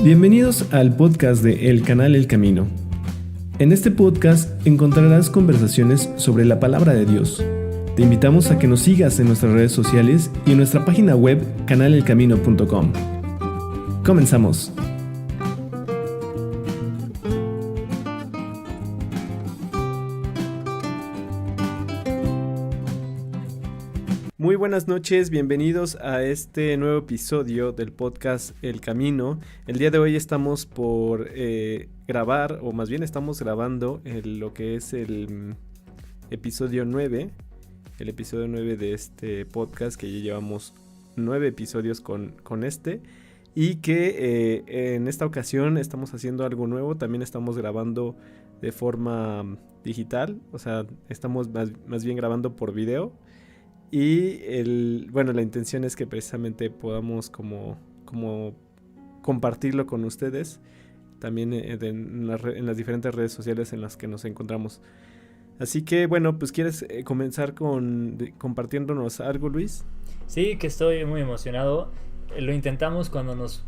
Bienvenidos al podcast de El Canal El Camino. En este podcast encontrarás conversaciones sobre la palabra de Dios. Te invitamos a que nos sigas en nuestras redes sociales y en nuestra página web canalelcamino.com. Comenzamos. Muy buenas noches, bienvenidos a este nuevo episodio del podcast El Camino. El día de hoy estamos por grabar, o más bien estamos grabando lo que es el episodio 9, el episodio 9 de este podcast, que ya llevamos 9 episodios con este, y que en esta ocasión estamos haciendo algo nuevo. También estamos grabando de forma digital, o sea, estamos más bien grabando por video. Y la intención es que precisamente podamos como compartirlo con ustedes también en las diferentes redes sociales en las que nos encontramos. Así que bueno, pues ¿quieres comenzar compartiéndonos algo, Luis? Sí, que estoy muy emocionado. Lo intentamos cuando nos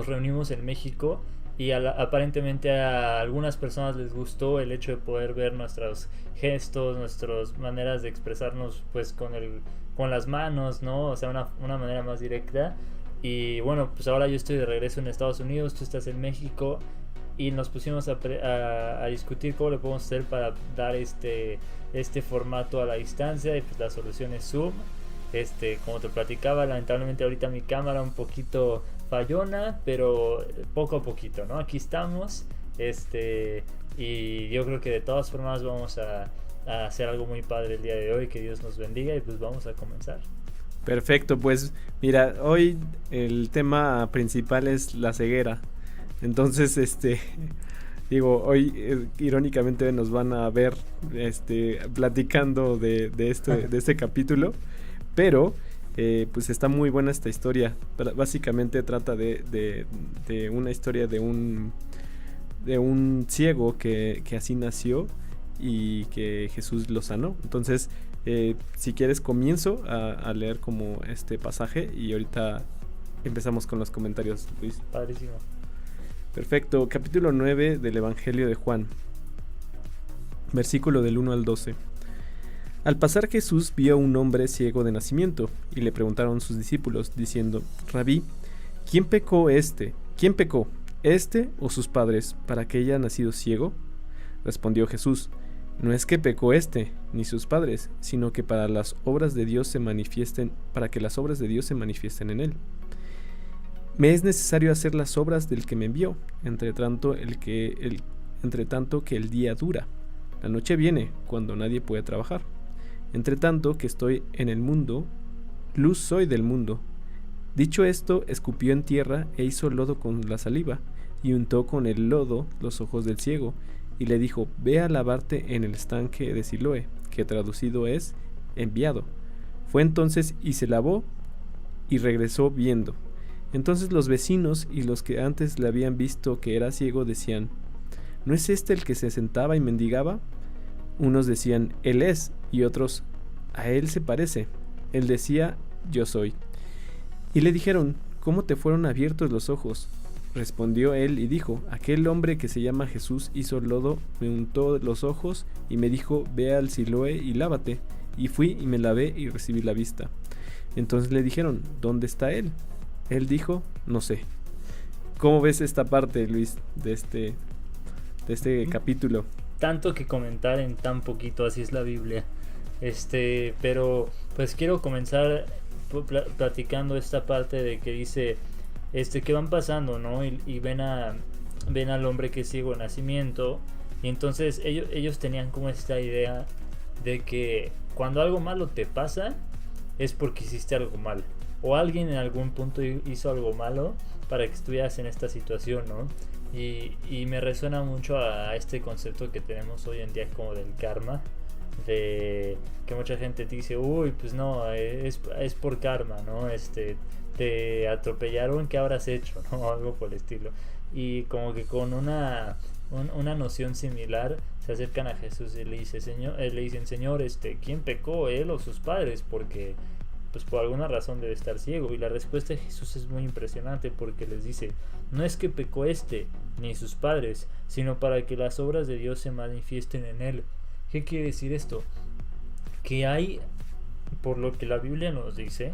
reunimos en México y aparentemente a algunas personas les gustó el hecho de poder ver nuestros gestos, nuestras maneras de expresarnos pues con las manos, ¿no? O sea, una manera más directa. Y bueno, pues ahora yo estoy de regreso en Estados Unidos, tú estás en México, y nos pusimos a discutir cómo le podemos hacer para dar este formato a la distancia, y pues la solución es Zoom. Como te platicaba, lamentablemente ahorita mi cámara un poquito fallona, pero poco a poquito, ¿no? Aquí estamos, y yo creo que de todas formas vamos a hacer algo muy padre el día de hoy. Que Dios nos bendiga, y pues vamos a comenzar. Perfecto, pues mira, hoy el tema principal es la ceguera. Entonces, hoy irónicamente nos van a ver platicando de este capítulo, pero pues está muy buena esta historia. Básicamente trata de una historia de un ciego que así nació y que Jesús lo sanó. Entonces, si quieres, comienzo a leer como este pasaje y ahorita empezamos con los comentarios, Luis. Padrísimo. Perfecto, capítulo 9 del Evangelio de Juan, versículo del 1 al 12. Al pasar Jesús vio a un hombre ciego de nacimiento, y le preguntaron sus discípulos, diciendo: Rabí, ¿quién pecó, este o sus padres, para que haya nacido ciego? Respondió Jesús: No es que pecó ni sus padres, sino que para que las obras de Dios se manifiesten en él. Me es necesario hacer las obras del que me envió, entre tanto que el día dura. La noche viene, cuando nadie puede trabajar. Entre tanto que estoy en el mundo, luz soy del mundo. Dicho esto, escupió en tierra e hizo lodo con la saliva, y untó con el lodo los ojos del ciego, y le dijo: Ve a lavarte en el estanque de Siloé, que traducido es enviado. Fue entonces y se lavó, y regresó viendo. Entonces los vecinos y los que antes le habían visto que era ciego decían: ¿No es este el que se sentaba y mendigaba? Unos decían: Él es, y otros: A él se parece. Él decía: Yo soy. Y le dijeron: ¿Cómo te fueron abiertos los ojos? Respondió él y dijo: Aquel hombre que se llama Jesús hizo lodo, me untó los ojos y me dijo: Ve al Siloé y lávate. Y fui y me lavé y recibí la vista. Entonces le dijeron: ¿Dónde está él? Él dijo: No sé. ¿Cómo ves esta parte, Luis, de este capítulo? Tanto que comentar en tan poquito, así es la Biblia. Pero pues quiero comenzar platicando esta parte de que dice que van pasando, ¿no? Y ven al hombre que es ciego de nacimiento. Y entonces ellos tenían como esta idea de que cuando algo malo te pasa es porque hiciste algo mal, o alguien en algún punto hizo algo malo para que estuvieras en esta situación, ¿no? Y me resuena mucho a este concepto que tenemos hoy en día como del karma, de que mucha gente te dice: uy, pues no, es por karma, ¿no? Te atropellaron, ¿qué habrás hecho? ¿No? Algo por el estilo. Y como que con una noción similar se acercan a Jesús y le dicen: Señor, ¿quién pecó, él o sus padres? Porque pues por alguna razón debe estar ciego. Y la respuesta de Jesús es muy impresionante, porque les dice, no es que pecó ni sus padres, sino para que las obras de Dios se manifiesten en él. ¿Qué quiere decir esto? Que hay, por lo que la Biblia nos dice,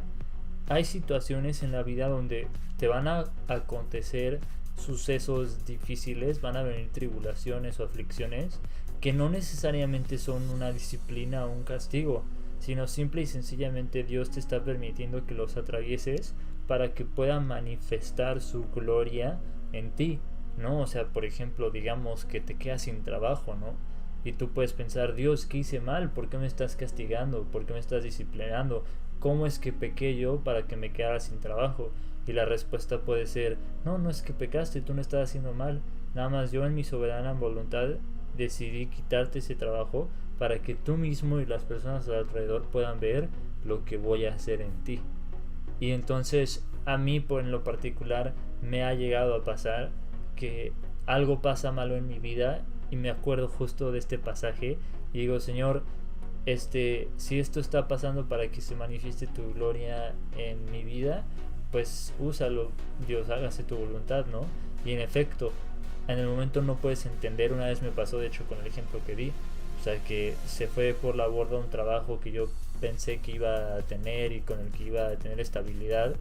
hay situaciones en la vida donde te van a acontecer sucesos difíciles, van a venir tribulaciones o aflicciones que no necesariamente son una disciplina o un castigo, sino simple y sencillamente Dios te está permitiendo que los atravieses para que pueda manifestar su gloria en ti, ¿no? O sea, por ejemplo, digamos que te quedas sin trabajo, ¿no? Y tú puedes pensar, Dios, ¿qué hice mal? ¿Por qué me estás castigando? ¿Por qué me estás disciplinando? ¿Cómo es que pequé yo para que me quedara sin trabajo? Y la respuesta puede ser, no, no es que pecaste, tú no estás haciendo mal, nada más yo en mi soberana voluntad decidí quitarte ese trabajo para que tú mismo y las personas alrededor puedan ver lo que voy a hacer en ti. Y entonces a mí en lo particular me ha llegado a pasar que algo pasa malo en mi vida y me acuerdo justo de este pasaje y digo, Señor, si esto está pasando para que se manifieste tu gloria en mi vida, pues úsalo, Dios, hágase tu voluntad, ¿no? Y en efecto, en el momento no puedes entender. Una vez me pasó, de hecho, con el ejemplo que di, o sea, que se fue por la borda un trabajo que yo pensé que iba a tener y con el que iba a tener estabilidad.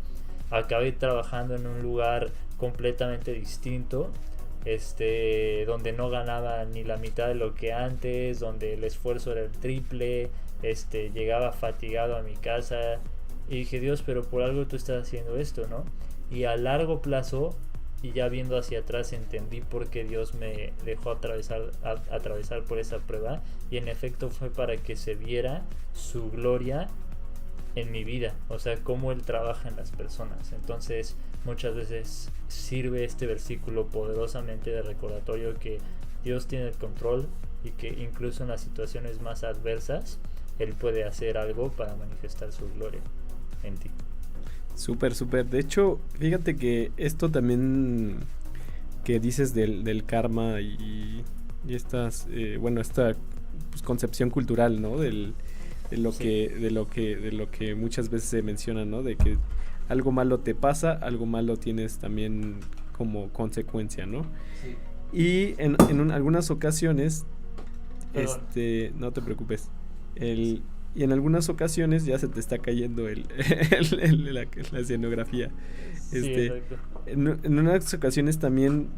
Acabé trabajando en un lugar completamente distinto, donde no ganaba ni la mitad de lo que antes, donde el esfuerzo era el triple, llegaba fatigado a mi casa y dije, Dios, pero por algo tú estás haciendo esto, ¿no? Y a largo plazo, y ya viendo hacia atrás, entendí por qué Dios me dejó atravesar por esa prueba, y en efecto fue para que se viera su gloria en mi vida, o sea, cómo Él trabaja en las personas. Entonces muchas veces sirve este versículo poderosamente de recordatorio que Dios tiene el control y que incluso en las situaciones más adversas Él puede hacer algo para manifestar su gloria en ti. Súper, súper. De hecho, fíjate que esto también que dices del karma y estas, esta pues, concepción cultural, ¿no? De lo que muchas veces se menciona, ¿no? De que algo malo te pasa, algo malo tienes también como consecuencia, ¿no? Sí. Y en algunas ocasiones, no te preocupes, y en algunas ocasiones ya se te está cayendo la escenografía. Sí, en unas ocasiones también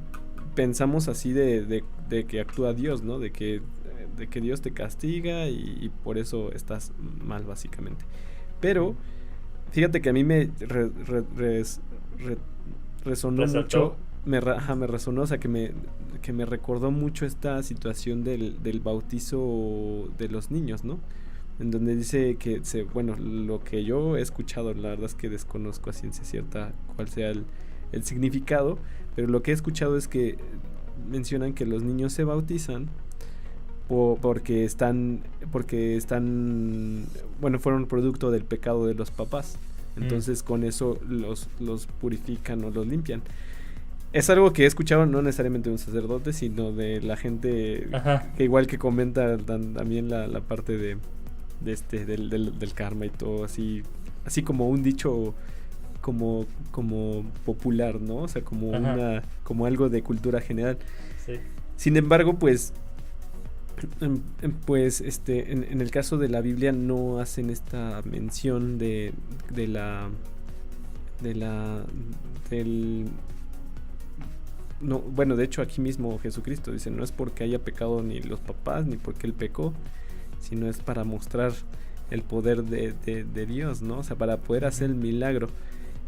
pensamos así de que actúa Dios, ¿no? De que Dios te castiga y por eso estás mal, básicamente. Pero fíjate que a mí me resonó mucho. Me resonó, o sea, que me recordó mucho esta situación del bautizo de los niños, ¿no? En donde dice que lo que yo he escuchado, la verdad es que desconozco a ciencia cierta cuál sea el significado, pero lo que he escuchado es que mencionan que los niños se bautizan porque fueron producto del pecado de los papás. Entonces con eso los purifican o los limpian. Es algo que he escuchado no necesariamente de un sacerdote, sino de la gente. Ajá. Que igual que comenta también la parte del karma y todo, así como un dicho como popular, ¿no? O sea, como algo de cultura general. Sí. Sin embargo, pues en el caso de la Biblia no hacen esta mención del no, bueno, de hecho aquí mismo Jesucristo dice, no es porque haya pecado ni los papás ni porque él pecó, sino es para mostrar el poder de Dios, ¿no? O sea, para poder hacer el milagro.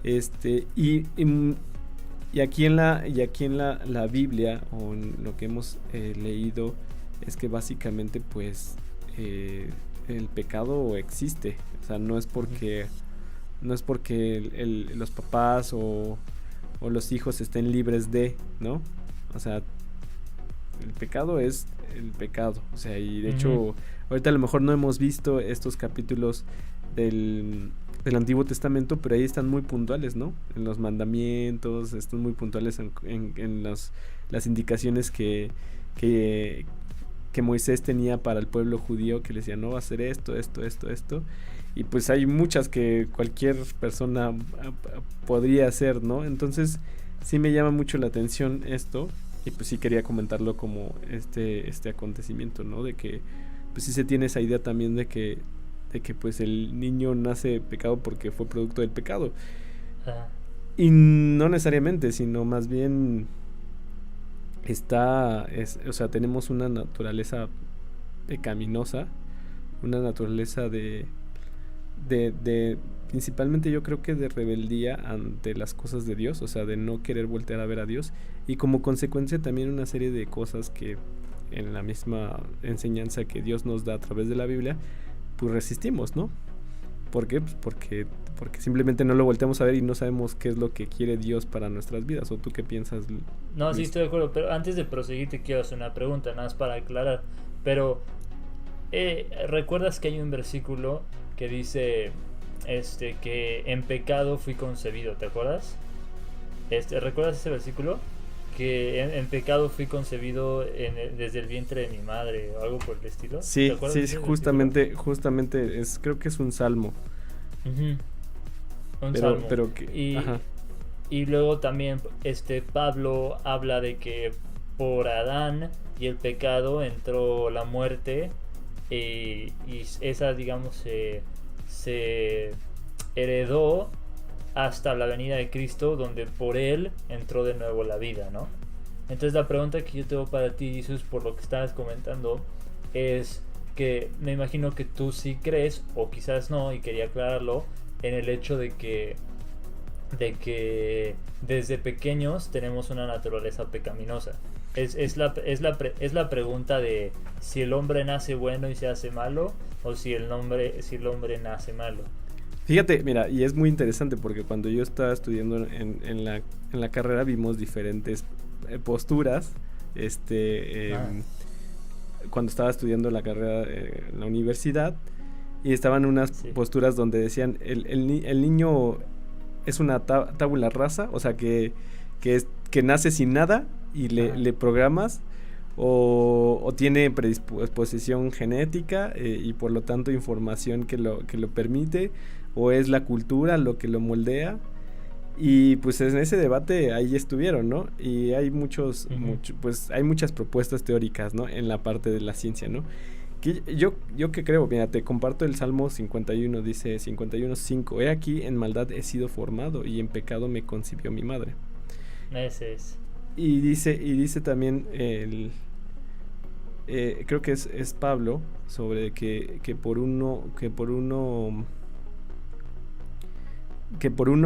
Y aquí en la Biblia, o en lo que hemos leído, es que básicamente pues el pecado existe. O sea, no es porque los papás o los hijos estén libres de, ¿no? O sea, el pecado es el pecado. O sea, y de hecho, ahorita a lo mejor no hemos visto estos capítulos del Antiguo Testamento, pero ahí están muy puntuales, ¿no? En los mandamientos, están muy puntuales en las indicaciones que Moisés tenía para el pueblo judío, que le decía, no va a hacer esto. y pues hay muchas que cualquier persona podría hacer, ¿no? Entonces sí me llama mucho la atención esto, y pues sí quería comentarlo como este acontecimiento, ¿no? De que pues sí se tiene esa idea también de que pues el niño nace pecado porque fue producto del pecado. Ah, Y no necesariamente, sino más bien o sea, tenemos una naturaleza pecaminosa, una naturaleza de principalmente yo creo que de rebeldía ante las cosas de Dios, o sea, de no querer voltear a ver a Dios, y como consecuencia también una serie de cosas que en la misma enseñanza que Dios nos da a través de la Biblia, pues resistimos, ¿no? ¿Por qué? Pues porque simplemente no lo volteamos a ver y no sabemos qué es lo que quiere Dios para nuestras vidas. ¿O tú qué piensas, no, sí Luis? estoy de acuerdo, pero antes de proseguir te quiero hacer una pregunta, nada más para aclarar. Pero, ¿recuerdas que hay un versículo que dice que en pecado fui concebido? ¿Te acuerdas? ¿Recuerdas ese versículo? Que en pecado fui concebido desde el vientre de mi madre o algo por el estilo. ¿Te Sí, acuerdas de sí, sí, ese versículo? justamente creo que es un salmo, Ujú. Un pero, salmo. pero que, Y, ajá, y luego también Pablo habla de que por Adán y el pecado entró la muerte, y esa, digamos, se heredó hasta la venida de Cristo, donde por él entró de nuevo la vida, ¿no? Entonces la pregunta que yo tengo para ti, Jesús, por lo que estabas comentando, es que me imagino que tú sí crees, o quizás no, y quería aclararlo, en el hecho de que desde pequeños tenemos una naturaleza pecaminosa. Es la pregunta de si el hombre nace bueno y se hace malo, o si el hombre nace malo. fíjate, mira, y es muy interesante porque cuando yo estaba estudiando en la carrera vimos diferentes posturas, Ah, cuando estaba estudiando la carrera en la universidad, y estaban unas sí. posturas donde decían el niño es una tabula rasa, o sea que nace sin nada y le, Ajá. le programas, o tiene predisposición genética, y por lo tanto información que lo permite, o es la cultura lo que lo moldea. Y pues en ese debate ahí estuvieron, ¿no? Y hay Ujú. pues hay muchas propuestas teóricas, ¿no? En la parte de la ciencia, ¿no? Que yo que creo, mira, te comparto el Salmo 51, dice 51:5: He aquí, en maldad he sido formado, y en pecado me concibió mi madre. Ese es. Y dice también creo que es Pablo, sobre que por uno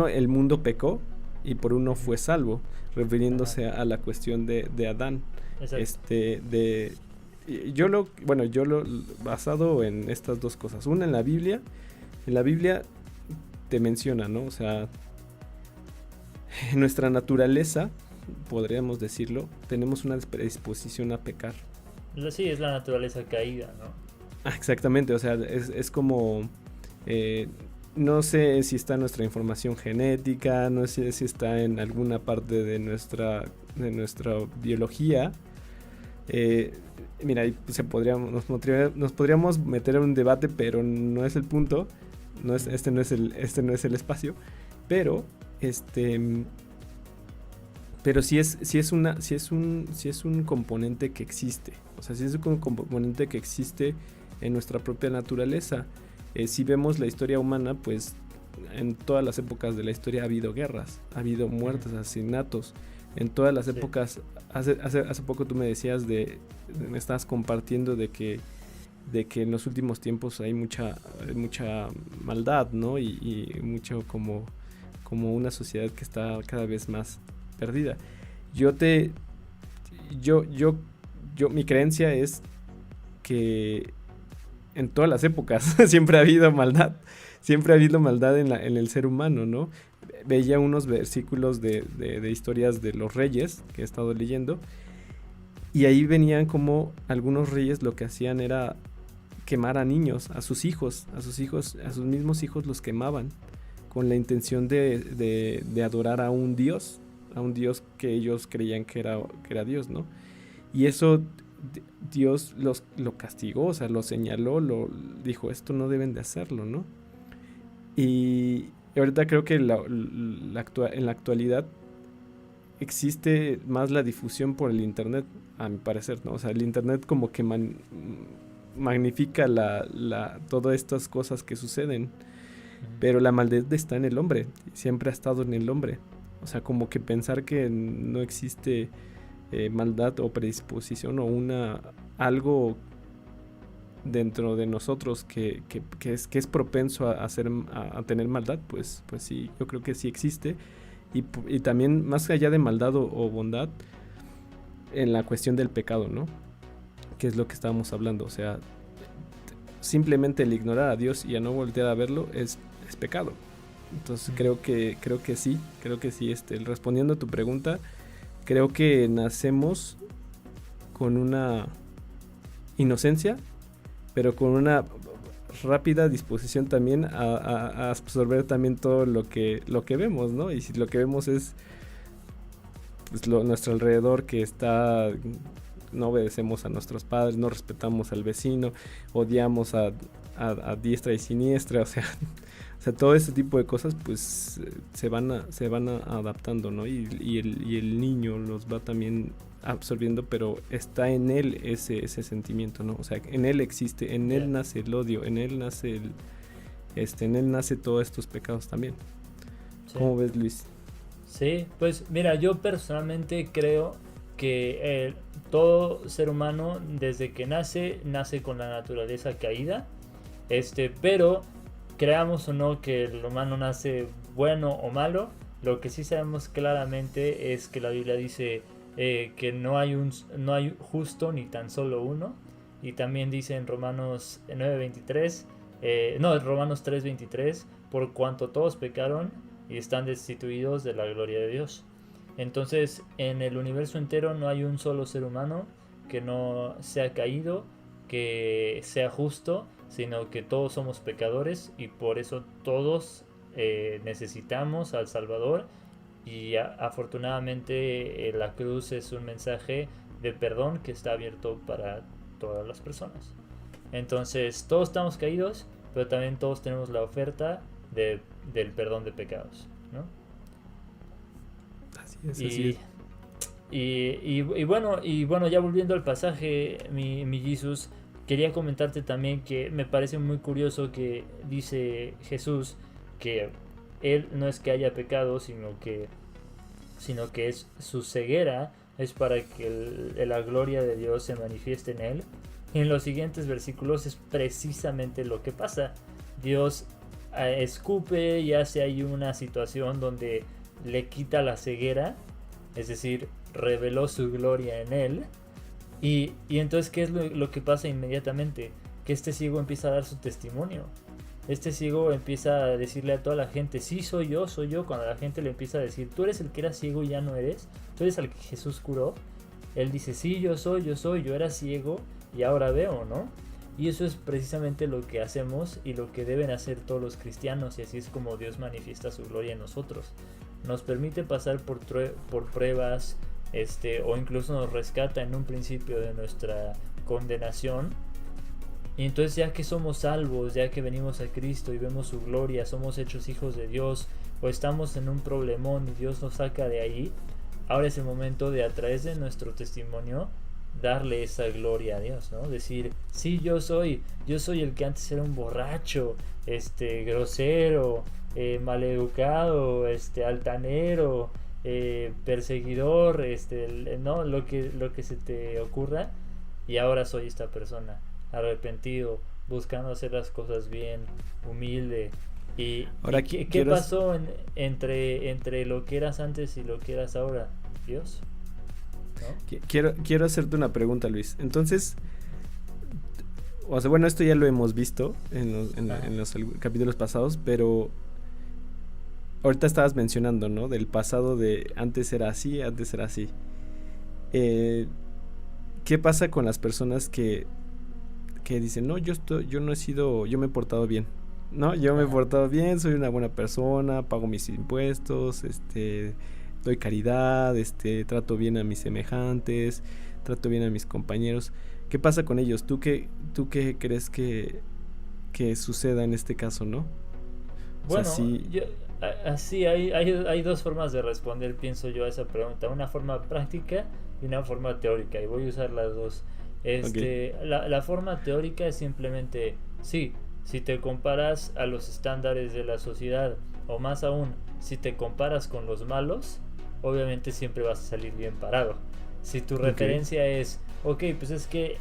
el mundo pecó y por uno Ujú. fue salvo, Ajá. refiriéndose a la cuestión de Adán. Exacto. Este, de, yo lo basado en estas dos cosas. Una, en la Biblia te menciona, ¿no? O sea, en nuestra naturaleza, podríamos decirlo, tenemos una predisposición a pecar. Sí, es la naturaleza caída, ¿no? Exactamente, o sea, es como, eh, no sé si está en nuestra información genética, no sé si está en alguna parte de nuestra biología. Eh, Mira, ahí nos podríamos meter en un debate, pero no es el punto, Ujú. este no es el espacio, pero, este, pero sí es un componente que existe. O sea, sí es un componente que existe en nuestra propia naturaleza. Si vemos la historia humana, pues en todas las épocas de la historia ha habido guerras, ha habido Ujú. muertes, asesinatos. En todas las Sí. épocas, hace poco tú me decías me estabas compartiendo de que en los últimos tiempos hay mucha maldad, ¿no? Y mucho como una sociedad que está cada vez más perdida. Yo te, yo, yo, mi creencia es que en todas las épocas siempre ha habido maldad en el ser humano, ¿no? Veía unos versículos de historias de los reyes que he estado leyendo, y ahí venían como algunos reyes lo que hacían era quemar a niños, a sus mismos hijos los quemaban con la intención de adorar a un Dios que ellos creían que era Dios, ¿no? Y eso Dios lo castigó, o sea, lo señaló, dijo, esto no deben de hacerlo, ¿no? Y ahorita creo que en la actualidad existe más la difusión por el internet, a mi parecer, ¿no? O sea, el internet como que magnifica todas estas cosas que suceden, pero la maldad está en el hombre, siempre ha estado en el hombre. O sea, como que pensar que no existe maldad o predisposición o algo dentro de nosotros que es propenso a tener maldad, pues sí, yo creo que sí existe. Y también, más allá de maldad o bondad, en la cuestión del pecado, ¿no? Que es lo que estábamos hablando. O sea, simplemente el ignorar a Dios y a no voltear a verlo es pecado. Entonces creo que sí, respondiendo a tu pregunta, creo que nacemos con una inocencia, pero con una rápida disposición también a absorber también todo lo que vemos, ¿no? Y si lo que vemos es pues, nuestro alrededor que está, no obedecemos a nuestros padres, no respetamos al vecino, odiamos a diestra y siniestra, o sea, todo ese tipo de cosas pues se van adaptando, ¿no? Y el niño los va también absorbiendo, pero está en él ese sentimiento, ¿no? O sea, en él existe, en él nace el odio, en él nace en él nace todos estos pecados también. Sí. ¿Cómo ves, Luis? Sí, pues mira, yo personalmente creo que todo ser humano desde que nace con la naturaleza caída, pero creamos o no que el humano nace bueno o malo, lo que sí sabemos claramente es que la Biblia dice que no hay justo ni tan solo uno, y también dice en Romanos 9:23, Romanos 3:23, por cuanto todos pecaron y están destituidos de la gloria de Dios. Entonces, en el universo entero no hay un solo ser humano que no sea caído, que sea justo, sino que todos somos pecadores y por eso todos necesitamos al Salvador. Y afortunadamente la cruz es un mensaje de perdón que está abierto para todas las personas. Entonces todos estamos caídos, pero también todos tenemos la oferta del perdón de pecados, ¿no? Así es. Y bueno, ya volviendo al pasaje, mi Jesús, quería comentarte también que me parece muy curioso que dice Jesús que él no es que haya pecado, sino que es su ceguera, es para que la gloria de Dios se manifieste en él. Y en los siguientes versículos es precisamente lo que pasa. Dios escupe y hace ahí una situación donde le quita la ceguera, es decir, reveló su gloria en él. Y entonces, ¿qué es lo que pasa inmediatamente? Que este ciego empieza a dar su testimonio. Este ciego empieza a decirle a toda la gente, sí, soy yo. Cuando la gente le empieza a decir, tú eres el que era ciego y ya no eres, tú eres al que Jesús curó. Él dice, sí, yo soy, yo era ciego y ahora veo, ¿no? Y eso es precisamente lo que hacemos y lo que deben hacer todos los cristianos, y así es como Dios manifiesta su gloria en nosotros. Nos permite pasar por pruebas, o incluso nos rescata en un principio de nuestra condenación. Y entonces, ya que somos salvos, ya que venimos a Cristo y vemos su gloria, somos hechos hijos de Dios, o estamos en un problemón y Dios nos saca de ahí, ahora es el momento de, a través de nuestro testimonio, darle esa gloria a Dios, ¿no? Decir, sí, yo soy el que antes era un borracho, grosero, maleducado, altanero, perseguidor, no, lo que se te ocurra, y ahora soy esta persona, arrepentido, buscando hacer las cosas bien, humilde. Y ahora, ¿qué pasó entre lo que eras antes y lo que eras ahora? Dios, ¿no? Quiero hacerte una pregunta, Luis. Entonces, o sea, bueno, esto ya lo hemos visto en los capítulos pasados, pero ahorita estabas mencionando, ¿no? Del pasado, de antes era así. ¿Qué pasa con las personas que dicen, no, yo me he portado bien, ¿no? Yo me he portado bien, soy una buena persona, pago mis impuestos, doy caridad, trato bien a mis semejantes, trato bien a mis compañeros? ¿Qué pasa con ellos? ¿Tú qué crees que suceda en este caso, no? O sea, Bueno, sí, así hay dos formas de responder, pienso yo, a esa pregunta. Una forma práctica y una forma teórica. Y voy a usar las dos. ok, La forma teórica es simplemente, sí, si te comparas a los estándares de la sociedad, o más aún, si te comparas con los malos, obviamente siempre vas a salir bien parado. Si tu ok, referencia es, ok, pues es que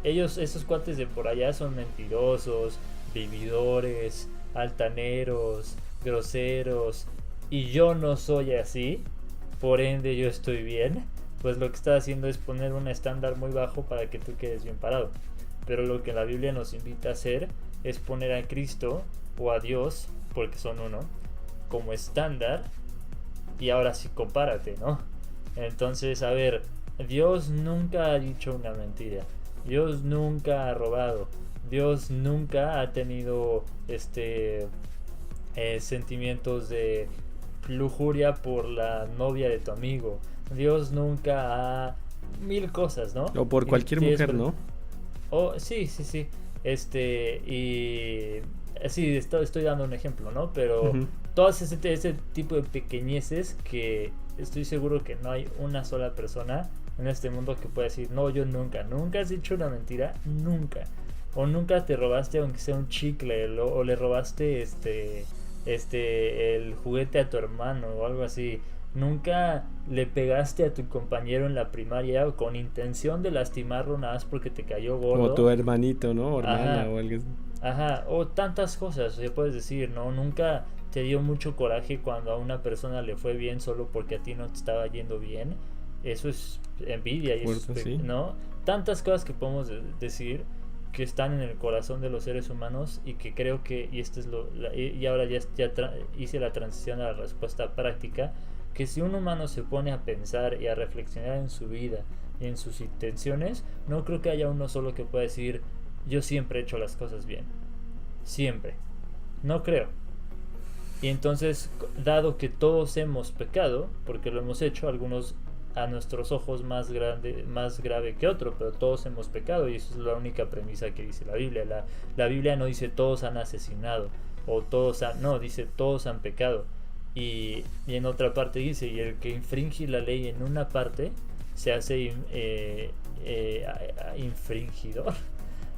esos cuates de por allá son mentirosos, vividores, altaneros, groseros, y yo no soy así, por ende yo estoy bien, pues lo que está haciendo es poner un estándar muy bajo para que tú quedes bien parado. Pero lo que la Biblia nos invita a hacer es poner a Cristo o a Dios, porque son uno, como estándar, y ahora sí compárate, ¿no? Entonces, a ver, Dios nunca ha dicho una mentira. Dios nunca ha robado. Dios nunca ha tenido sentimientos de lujuria por la novia de tu amigo. Dios nunca ha mil cosas, ¿no? o por cualquier mujer, ¿no? Oh, sí, sí, sí. Y sí, estoy dando un ejemplo, ¿no? Pero Ujú. todas ese tipo de pequeñeces que estoy seguro que no hay una sola persona en este mundo que pueda decir, no, yo nunca has dicho una mentira, nunca. O nunca te robaste, aunque sea un chicle, o le robaste el juguete a tu hermano o algo así. Nunca le pegaste a tu compañero en la primaria o con intención de lastimarlo nada más porque te cayó O gordo. tu hermanito, ¿no? O hermana Ajá, o algo así. ajá, o tantas cosas, se puedes decir, ¿no? Nunca te dio mucho coraje cuando a una persona le fue bien solo porque a ti no te estaba yendo bien. Eso es envidia y eso Fuerte, es, sí. ¿no? Tantas cosas que podemos decir que están en el corazón de los seres humanos y que creo que, y esto es y ahora hice la transición a la respuesta práctica, que si un humano se pone a pensar y a reflexionar en su vida y en sus intenciones, no creo que haya uno solo que pueda decir, yo siempre he hecho las cosas bien. Siempre. No creo. Y entonces, dado que todos hemos pecado, porque lo hemos hecho, algunos a nuestros ojos más grave que otro, pero todos hemos pecado y eso es la única premisa que dice la Biblia. La Biblia no dice todos han asesinado o no, dice todos han pecado. Y en otra parte dice, y el que infringe la ley en una parte se hace infringidor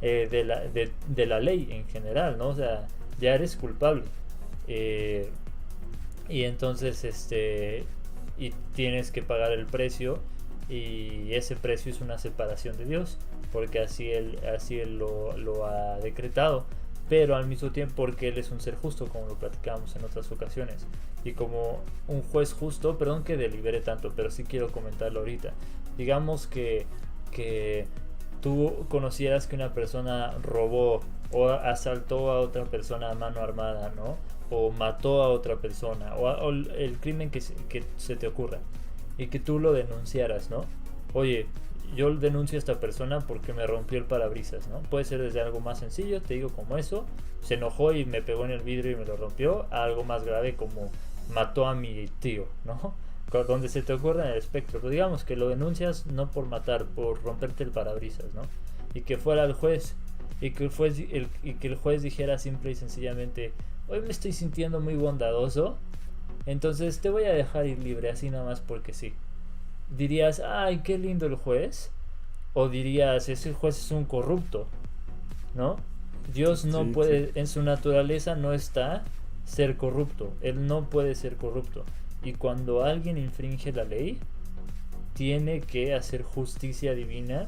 de la ley en general, ¿no? O sea, ya eres culpable. Eh, y entonces, y tienes que pagar el precio, y ese precio es una separación de Dios, porque así él lo ha decretado, pero al mismo tiempo porque Él es un ser justo, como lo platicamos en otras ocasiones, y como un juez justo, perdón que delibere tanto, pero sí quiero comentarlo ahorita. Digamos que tú conocieras que una persona robó o asaltó a otra persona a mano armada, ¿no? O mató a otra persona, o el crimen que se te ocurra, y que tú lo denunciaras, ¿no? Oye, yo denuncio a esta persona porque me rompió el parabrisas, ¿no? Puede ser desde algo más sencillo, te digo, como eso, se enojó y me pegó en el vidrio y me lo rompió, a algo más grave como mató a mi tío, ¿no? Donde se te ocurra en el espectro, pero digamos que lo denuncias no por matar, por romperte el parabrisas, ¿no? Y que fuera el juez, y que el juez dijera simple y sencillamente, hoy me estoy sintiendo muy bondadoso, entonces te voy a dejar ir libre así nada más porque sí. Dirías, ay, qué lindo el juez, o dirías, ese juez es un corrupto, ¿no? Dios no Sí, sí. puede, en su naturaleza no está ser corrupto, Él no puede ser corrupto. Y cuando alguien infringe la ley, tiene que hacer justicia divina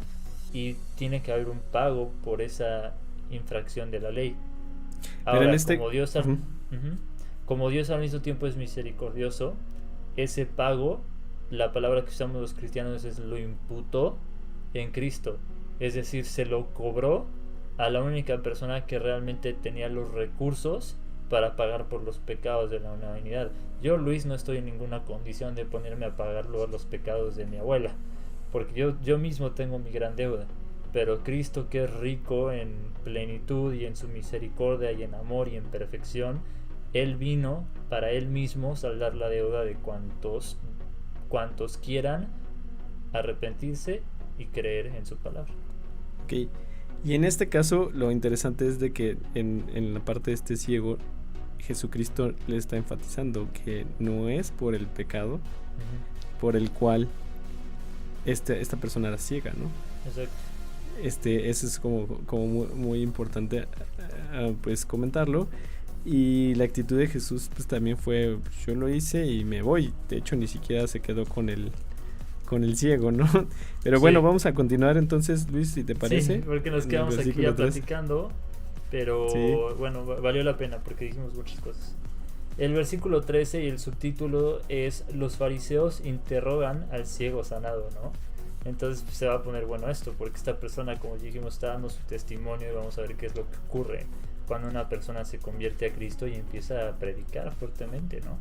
y tiene que haber un pago por esa infracción de la ley. Pero en Ahora, este... Ujú. como Dios al mismo tiempo es misericordioso, ese pago, la palabra que usamos los cristianos es lo imputó en Cristo. Es decir, se lo cobró a la única persona que realmente tenía los recursos para pagar por los pecados de la humanidad. Yo, Luis, no estoy en ninguna condición de ponerme a pagar los pecados de mi abuela, porque yo mismo tengo mi gran deuda. Pero Cristo, que es rico en plenitud y en su misericordia y en amor y en perfección, Él vino para Él mismo saldar la deuda de cuantos quieran arrepentirse y creer en su palabra. Ok. Y en este caso lo interesante es de que en la parte de este ciego, Jesucristo le está enfatizando que no es por el pecado por el cual esta persona era ciega, ¿no? Exacto. Eso es como muy importante pues comentarlo. Y la actitud de Jesús pues también fue, yo lo hice y me voy. De hecho ni siquiera se quedó con el ciego, ¿no? Pero bueno, vamos a continuar entonces, Luis, si te parece. Sí, porque nos quedamos aquí ya 3. platicando, pero bueno, valió la pena porque dijimos muchas cosas. El versículo 13 y el subtítulo es: los fariseos interrogan al ciego sanado, ¿no? Entonces pues, se va a poner bueno esto, porque esta persona, como dijimos, está dando su testimonio y vamos a ver qué es lo que ocurre cuando una persona se convierte a Cristo y empieza a predicar fuertemente, ¿no?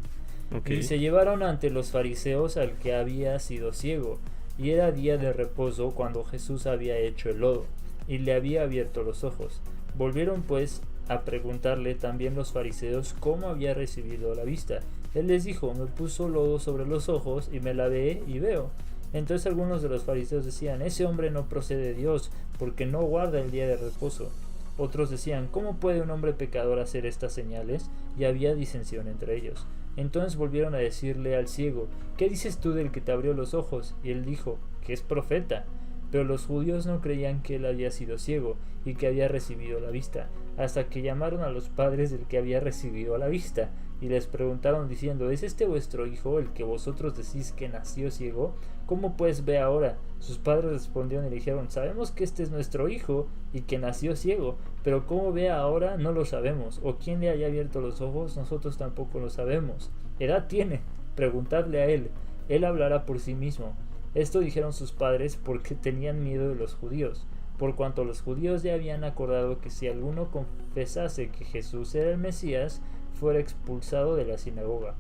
Okay. Y se llevaron ante los fariseos al que había sido ciego, y era día de reposo cuando Jesús había hecho el lodo, y le había abierto los ojos. Volvieron pues a preguntarle también los fariseos cómo había recibido la vista. Él les dijo: me puso lodo sobre los ojos y me lavé y veo. Entonces algunos de los fariseos decían: ese hombre no procede de Dios, porque no guarda el día de reposo. Otros decían: ¿cómo puede un hombre pecador hacer estas señales? Y había disensión entre ellos. Entonces volvieron a decirle al ciego: ¿qué dices tú del que te abrió los ojos? Y él dijo: que es profeta. Pero los judíos no creían que él había sido ciego y que había recibido la vista, hasta que llamaron a los padres del que había recibido la vista, y les preguntaron diciendo: ¿es este vuestro hijo, el que vosotros decís que nació ciego? ¿Cómo pues ve ahora? Sus padres respondieron y le dijeron: sabemos que este es nuestro hijo y que nació ciego, pero cómo ve ahora no lo sabemos, o quién le haya abierto los ojos nosotros tampoco lo sabemos. Edad tiene, preguntadle a él hablará por sí mismo. Esto dijeron sus padres porque tenían miedo de los judíos, por cuanto los judíos ya habían acordado que si alguno confesase que Jesús era el Mesías, fuera expulsado de la sinagoga.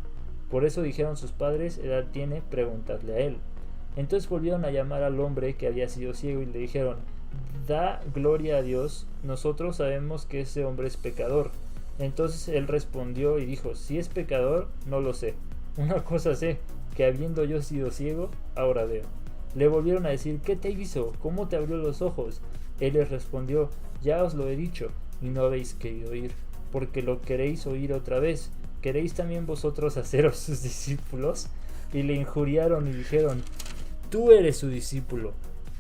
Por eso dijeron sus padres: edad tiene, preguntadle a él. Entonces volvieron a llamar al hombre que había sido ciego y le dijeron: da gloria a Dios, nosotros sabemos que ese hombre es pecador. Entonces él respondió y dijo: si es pecador, no lo sé. Una cosa sé, que habiendo yo sido ciego, ahora veo. Le volvieron a decir: ¿qué te hizo? ¿Cómo te abrió los ojos? Él les respondió: ya os lo he dicho, y no habéis querido oír, porque lo queréis oír otra vez. ¿Queréis también vosotros haceros sus discípulos? Y le injuriaron y dijeron: tú eres su discípulo,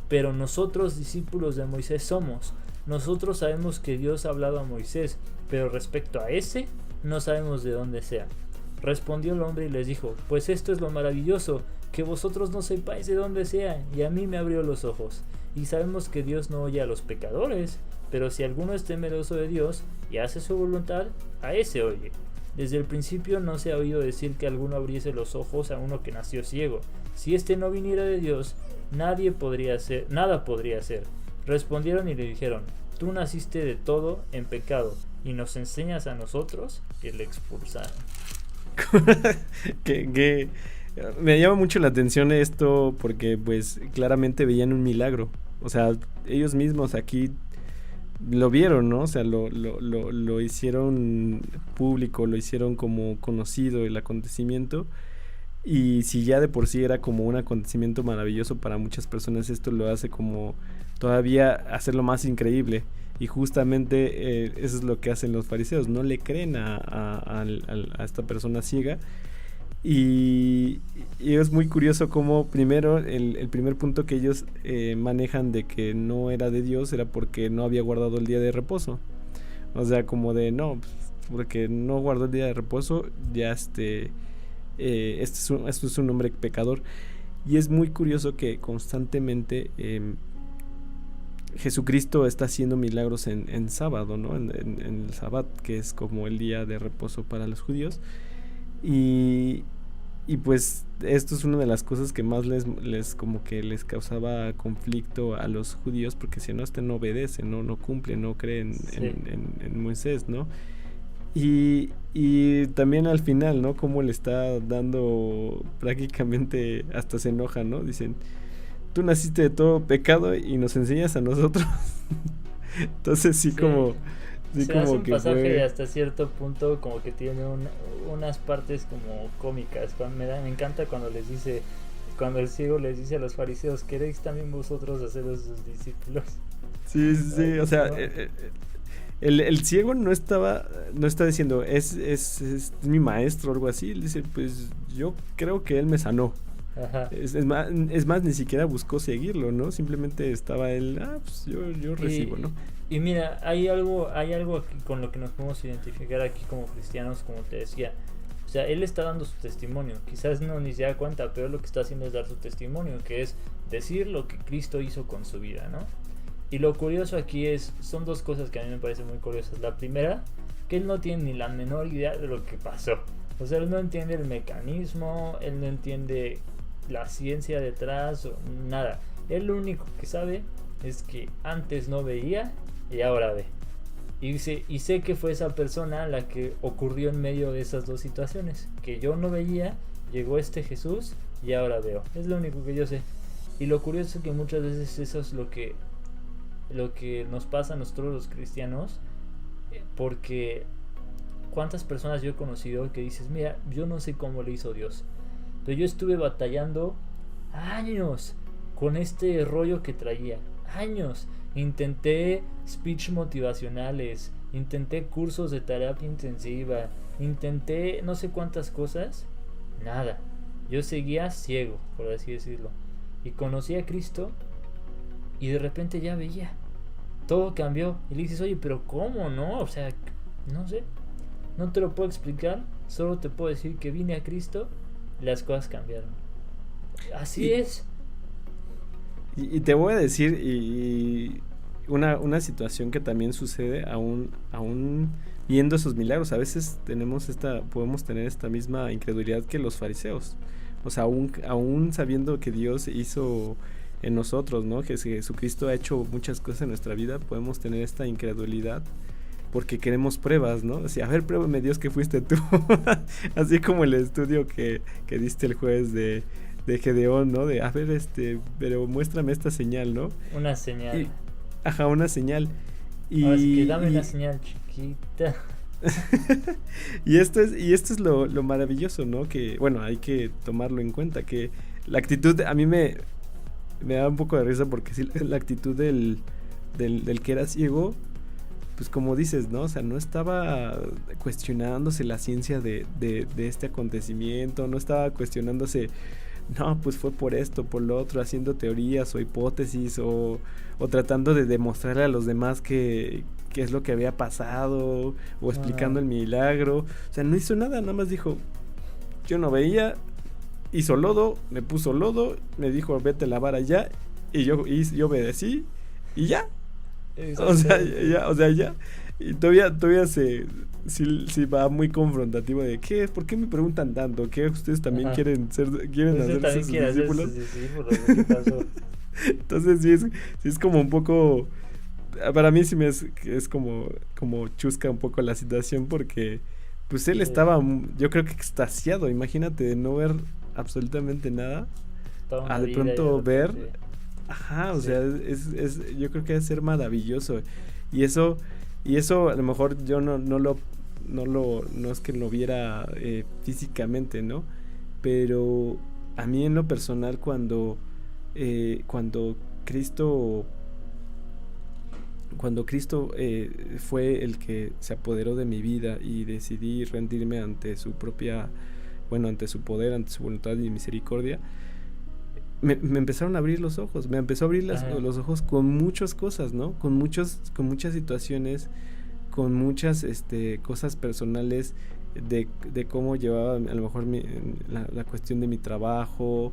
pero nosotros discípulos de Moisés somos. Nosotros sabemos que Dios ha hablado a Moisés, pero respecto a ese, no sabemos de dónde sea. Respondió el hombre y les dijo: pues esto es lo maravilloso, que vosotros no sepáis de dónde sea, y a mí me abrió los ojos. Y sabemos que Dios no oye a los pecadores, pero si alguno es temeroso de Dios y hace su voluntad, a ese oye. Desde el principio no se ha oído decir que alguno abriese los ojos a uno que nació ciego. Si éste no viniera de Dios, nada podría hacer. Respondieron y le dijeron: tú naciste de todo en pecado, y nos enseñas a nosotros. Y le expulsaron. que me llama mucho la atención esto, porque pues claramente veían un milagro. O sea, ellos mismos aquí lo vieron, ¿no? O sea, lo hicieron público, lo hicieron como conocido el acontecimiento. Y si ya de por sí era como un acontecimiento maravilloso para muchas personas, esto lo hace como todavía hacerlo más increíble. Y justamente eso es lo que hacen los fariseos, no le creen a esta persona ciega. Y es muy curioso como primero el primer punto que ellos manejan de que no era de Dios era porque no había guardado el día de reposo. O sea, como de no, porque no guardó el día de reposo, ya esto es un hombre pecador. Y es muy curioso que constantemente Jesucristo está haciendo milagros en sábado, ¿no? En el Sabbat, que es como el día de reposo para los judíos. Y pues esto es una de las cosas que más les como que les causaba conflicto a los judíos, porque si no, no obedece, no cumple, no cree en Moisés, ¿no? Y también al final, ¿no? Como le está dando prácticamente, hasta se enoja, ¿no? Dicen: tú naciste de todo pecado y nos enseñas a nosotros. Entonces sí. Como sí, se como hace un que pasaje hasta cierto punto como que tiene unas partes como cómicas. Me encanta cuando el ciego les dice a los fariseos: ¿queréis también vosotros haceros sus discípulos? Sí, o sea, el ciego no está diciendo, es mi maestro o algo así. Él dice, pues yo creo que él me sanó. Ajá. Es más, ni siquiera buscó seguirlo, ¿no? Simplemente estaba él, pues yo recibo, ¿no? Y mira, hay algo aquí con lo que nos podemos identificar aquí como cristianos, como te decía. O sea, él está dando su testimonio. Quizás no ni se da cuenta, pero lo que está haciendo es dar su testimonio, que es decir lo que Cristo hizo con su vida, ¿no? Y lo curioso aquí son dos cosas que a mí me parecen muy curiosas. La primera, que él no tiene ni la menor idea de lo que pasó. O sea, él no entiende el mecanismo, él no entiende la ciencia detrás o nada. Él lo único que sabe es que antes no veía y ahora ve. Y sé que fue esa persona la que ocurrió en medio de esas dos situaciones. Que yo no veía, llegó este Jesús y ahora veo. Es lo único que yo sé. Y lo curioso es que muchas veces eso es lo que nos pasa a nosotros los cristianos. Porque cuántas personas yo he conocido que dices, mira, yo no sé cómo le hizo Dios, pero yo estuve batallando años con este rollo que traía. Años. Intenté speech motivacionales, intenté cursos de terapia intensiva, intenté no sé cuántas cosas. Nada. Yo seguía ciego, por así decirlo. Y conocí a Cristo y de repente ya veía. Todo cambió. Y le dices, oye, pero ¿cómo no? O sea, no sé. No te lo puedo explicar. Solo te puedo decir que vine a Cristo y las cosas cambiaron. Así es. Y te voy a decir una situación que también sucede aún viendo esos milagros. A veces podemos tener esta misma incredulidad que los fariseos. O sea, aún sabiendo que Dios hizo en nosotros, ¿no? Que Jesucristo ha hecho muchas cosas en nuestra vida, podemos tener esta incredulidad porque queremos pruebas, ¿no? O sea, a ver, pruébame Dios que fuiste tú. Así como el estudio que diste el jueves de Gedeón, ¿no? De, a ver, pero muéstrame esta señal, ¿no? Una señal. Una señal. Ahora sí que dame una señal chiquita. y esto es lo maravilloso, ¿no? Que, bueno, hay que tomarlo en cuenta, que la actitud, a mí me da un poco de risa porque sí, la actitud del que era ciego, pues como dices, ¿no? O sea, no estaba cuestionándose la ciencia de este acontecimiento, no estaba cuestionándose, no, pues fue por esto, por lo otro, haciendo teorías o hipótesis o tratando de demostrarle a los demás qué es lo que había pasado o explicando el milagro. O sea, no hizo nada, nada más dijo, yo no veía, hizo lodo, me puso lodo, me dijo vete a lavar allá y yo obedecí y ya. O sea, ya. Y todavía sí va muy confrontativo de ¿qué? ¿Por qué me preguntan tanto? ¿Qué? ¿Ustedes también quieren hacerse sus discípulos? ¿Qué pasó? Entonces sí es como un poco, para mí sí es como chusca un poco la situación porque pues él estaba, yo creo que extasiado, imagínate de no ver absolutamente nada a de pronto ver. Ajá, o sea, yo creo que debe ser maravilloso. Y eso a lo mejor yo no es que lo viera físicamente, ¿no? Pero a mí en lo personal cuando Cristo fue el que se apoderó de mi vida y decidí rendirme ante su poder, ante su voluntad y misericordia, me empezaron a abrir los ojos, me empezó a abrir los ojos con muchas cosas, ¿no? Con muchas situaciones, con muchas cosas personales de cómo llevaba a lo mejor la cuestión de mi trabajo,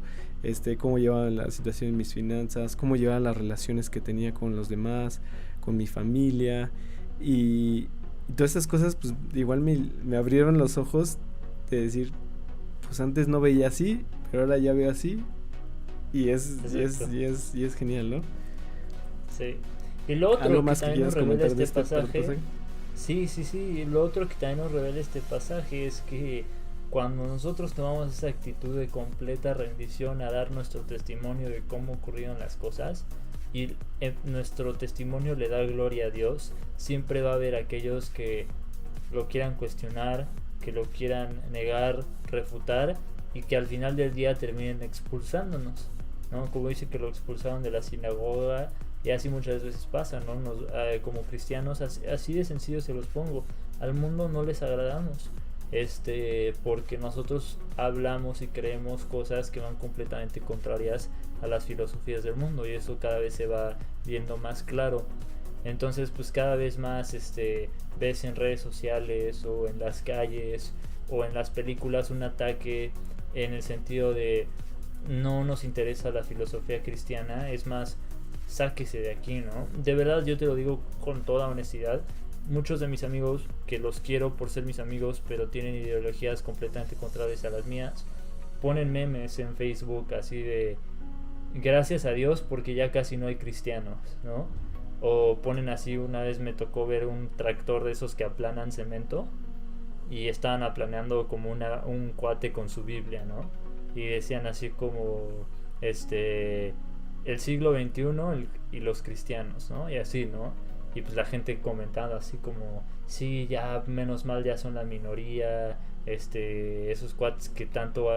cómo llevaba la situación de mis finanzas, cómo llevaba las relaciones que tenía con los demás, con mi familia y todas esas cosas pues igual me abrieron los ojos de decir, pues antes no veía así, pero ahora ya veo así. Y es genial, ¿no? Sí. Y lo otro que también nos revela este pasaje. Sí. Lo otro que también nos revela este pasaje es que cuando nosotros tomamos esa actitud de completa rendición a dar nuestro testimonio de cómo ocurrieron las cosas y nuestro testimonio le da gloria a Dios, siempre va a haber aquellos que lo quieran cuestionar, que lo quieran negar, refutar y que al final del día terminen expulsándonos, ¿no? Como dice que lo expulsaron de la sinagoga Y así muchas veces pasa, ¿no? Como cristianos, así de sencillo se los pongo. Al mundo no les agradamos. Porque nosotros hablamos y creemos cosas que van completamente contrarias a las filosofías del mundo, y eso cada vez se va viendo más claro. Entonces, pues cada vez más ves en redes sociales o en las calles o en las películas un ataque en el sentido de no nos interesa la filosofía cristiana, es más, sáquese de aquí, ¿no? De verdad, yo te lo digo con toda honestidad. Muchos de mis amigos, que los quiero por ser mis amigos, pero tienen ideologías completamente contrarias a las mías, ponen memes en Facebook así de gracias a Dios porque ya casi no hay cristianos, ¿no? O ponen así, una vez me tocó ver un tractor de esos que aplanan cemento y estaban aplaneando como un cuate con su Biblia, ¿no? Y decían así como el siglo XXI y los cristianos, ¿no? Y así, ¿no? Y pues la gente comentando así como, sí, ya menos mal ya son la minoría, esos cuates que tanto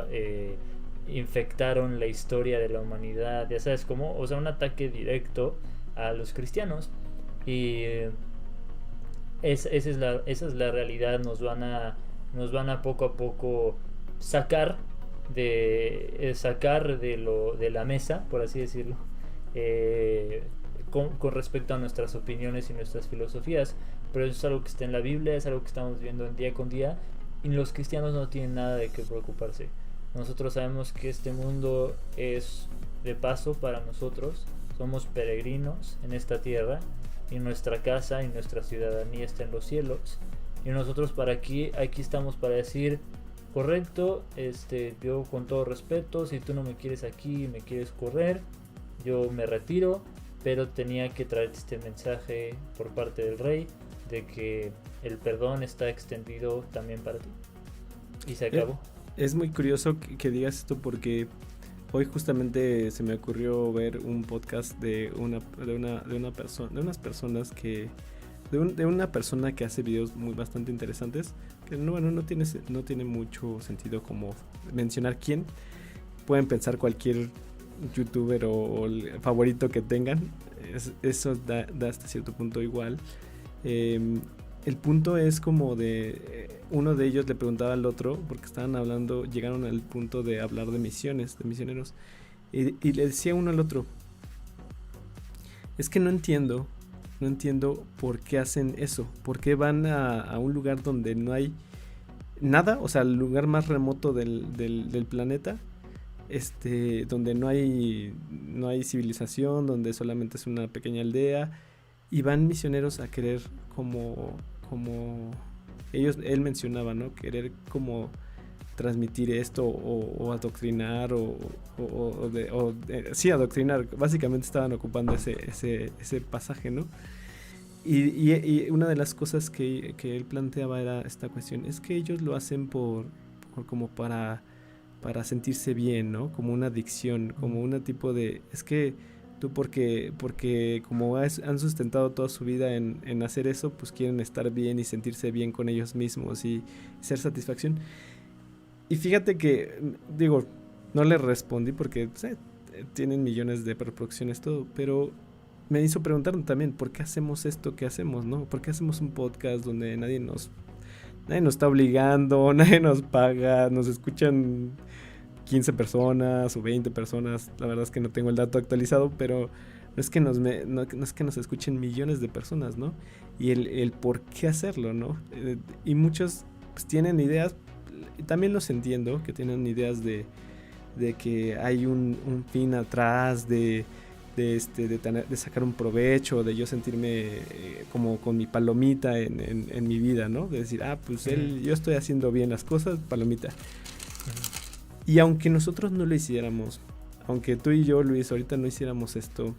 infectaron la historia de la humanidad, ya sabes cómo, o sea, un ataque directo a los cristianos. Y esa es la realidad. Nos van a poco a poco sacar de la mesa, por así decirlo, con respecto a nuestras opiniones y nuestras filosofías. Pero eso es algo que está en la Biblia, es algo que estamos viendo en día con día, y los cristianos no tienen nada de qué preocuparse. Nosotros sabemos que este mundo es de paso para nosotros, somos peregrinos en esta tierra, y nuestra casa y nuestra ciudadanía está en los cielos, y nosotros aquí estamos para decir, correcto, yo con todo respeto, si tú no me quieres aquí y me quieres correr, yo me retiro, pero tenía que traerte este mensaje por parte del Rey de que el perdón está extendido también para ti. Y se acabó. Es muy curioso que digas esto, porque hoy justamente se me ocurrió ver un podcast de una persona que hace videos bastante interesantes, que no tiene mucho sentido como mencionar quién. Pueden pensar cualquier youtuber o el favorito que tengan, eso da hasta cierto punto igual. El punto es como de uno de ellos le preguntaba al otro, porque llegaron al punto de hablar de misiones, de misioneros, y le decía uno al otro, es que no entiendo por qué hacen eso, por qué van a un lugar donde no hay nada, o sea, el lugar más remoto del planeta, donde no hay civilización, donde solamente es una pequeña aldea, y van misioneros a querer como él mencionaba, ¿no? Querer como transmitir esto o adoctrinar sí, adoctrinar. Básicamente estaban ocupando ese pasaje, ¿no? Y una de las cosas que él planteaba era esta cuestión, es que ellos lo hacen como para sentirse bien, ¿no? Como una adicción, como un tipo de, es que tú porque como han sustentado toda su vida en hacer eso, pues quieren estar bien y sentirse bien con ellos mismos y ser satisfacción. Y fíjate que, digo, no le respondí porque tienen millones de reproducciones todo, pero me hizo preguntar también, ¿por qué hacemos esto que hacemos, no? ¿Por qué hacemos un podcast donde nadie nos está obligando, nadie nos paga, nos escuchan 15 personas o 20 personas? La verdad es que no tengo el dato actualizado, pero no es que nos escuchen millones de personas, ¿no? Y el por qué hacerlo, ¿no? Y muchos pues tienen ideas, y también los entiendo, que tienen ideas de que hay un fin atrás, de sacar un provecho, de yo sentirme como con mi palomita en mi vida, ¿no? De decir, pues yo estoy haciendo bien las cosas, palomita. Y aunque nosotros no lo hiciéramos, aunque tú y yo, Luis, ahorita no hiciéramos esto,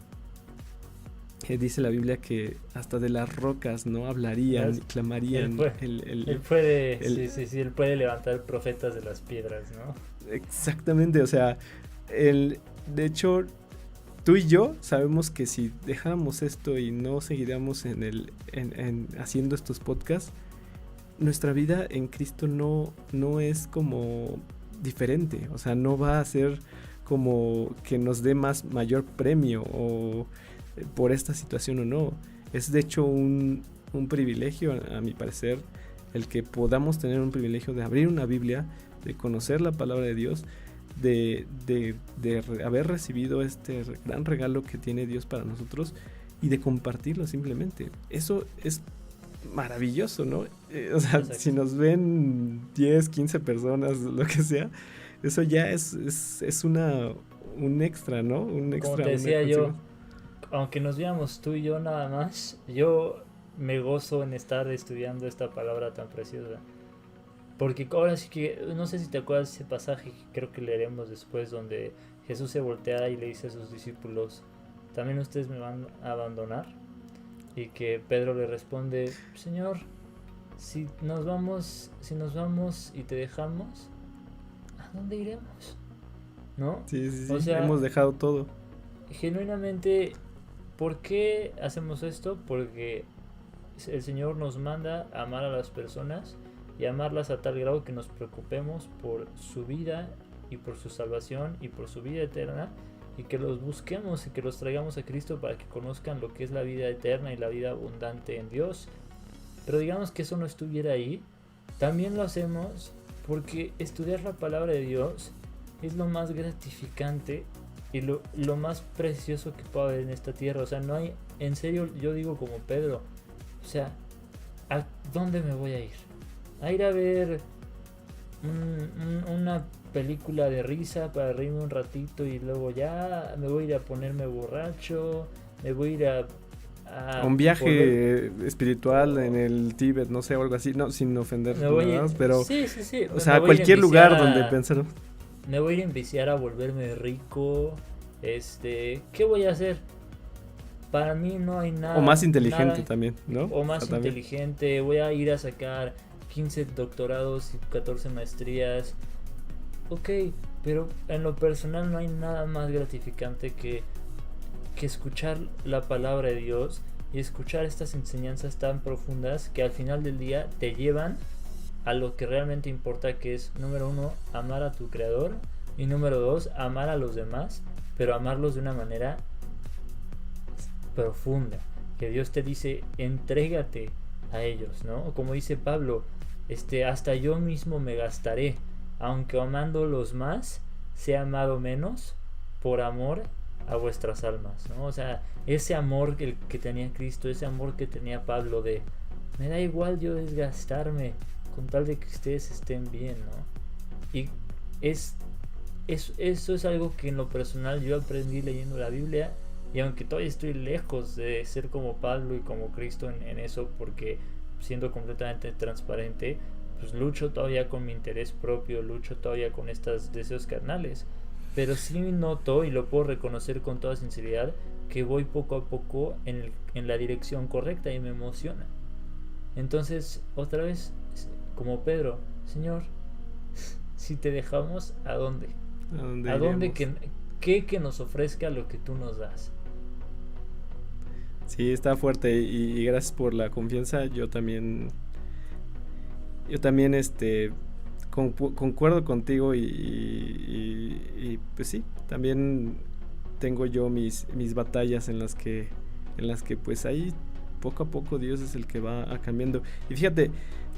dice la Biblia que hasta de las rocas, ¿no? Hablarían, clamarían. Él puede levantar profetas de las piedras, ¿no? Exactamente, o sea, de hecho, tú y yo sabemos que si dejáramos esto y no seguiríamos en haciendo estos podcasts, nuestra vida en Cristo no es como diferente, o sea, no va a ser como que nos dé mayor premio o por esta situación o no. Es de hecho un privilegio, a mi parecer, el que podamos tener un privilegio de abrir una Biblia, de conocer la palabra de Dios, de haber recibido este gran regalo que tiene Dios para nosotros y de compartirlo simplemente. Eso es maravilloso, ¿no? O sea, Exacto. si nos ven 10, 15 personas, lo que sea, eso ya es un extra, ¿no? Un extra. Como te decía yo, aunque nos veamos tú y yo nada más, yo me gozo en estar estudiando esta palabra tan preciosa. Porque ahora sí que, no sé si te acuerdas de ese pasaje que creo que leeremos después, donde Jesús se voltea y le dice a sus discípulos, ¿también ustedes me van a abandonar? Y que Pedro le responde, Señor, si nos vamos y te dejamos, ¿a dónde iremos? ¿No? Sí, O sea, hemos dejado todo. Genuinamente, ¿por qué hacemos esto? Porque el Señor nos manda a amar a las personas y amarlas a tal grado que nos preocupemos por su vida y por su salvación y por su vida eterna, y que los busquemos y que los traigamos a Cristo para que conozcan lo que es la vida eterna y la vida abundante en Dios. Pero digamos que eso no estuviera ahí, también lo hacemos porque estudiar la palabra de Dios es lo más gratificante y lo más precioso que puede haber en esta tierra. O sea, no hay, en serio, yo digo como Pedro, o sea, ¿a dónde me voy a ir? A ir a ver una película de risa para reírme un ratito y luego ya me voy a ir a ponerme borracho, me voy a ir a un viaje espiritual en el Tíbet, no sé, o algo así, no, sin ofender nada, pero sí. o sea, cualquier lugar donde pensar. Me voy a ir a enviciar a volverme rico. ¿Qué voy a hacer? Para mí no hay nada. O más inteligente nada, también, ¿no? O más inteligente. Voy a ir a sacar 15 doctorados y 14 maestrías. Ok, pero en lo personal no hay nada más gratificante que escuchar la palabra de Dios y escuchar estas enseñanzas tan profundas que al final del día te llevan a lo que realmente importa, que es, número 1, amar a tu creador, y número 2, amar a los demás, pero amarlos de una manera profunda, que Dios te dice, entrégate a ellos, ¿no? Como dice Pablo, hasta yo mismo me gastaré, aunque amándolos más, sea amado menos, por amor a vuestras almas, ¿no? O sea, ese amor que tenía Cristo, ese amor que tenía Pablo de, me da igual yo desgastarme, con tal de que ustedes estén bien, ¿no? Y eso es algo que en lo personal yo aprendí leyendo la Biblia, y aunque todavía estoy lejos de ser como Pablo y como Cristo en eso, porque siendo completamente transparente, pues lucho todavía con mi interés propio, lucho todavía con estos deseos carnales, pero sí noto y lo puedo reconocer con toda sinceridad que voy poco a poco en la dirección correcta y me emociona. Entonces, otra vez, como Pedro, Señor, si te dejamos, ¿a dónde? ¿A dónde que nos ofrezca lo que tú nos das? Sí, está fuerte y gracias por la confianza. Yo también concuerdo contigo y pues sí, también tengo yo mis batallas en las que pues ahí poco a poco Dios es el que va cambiando. Y fíjate,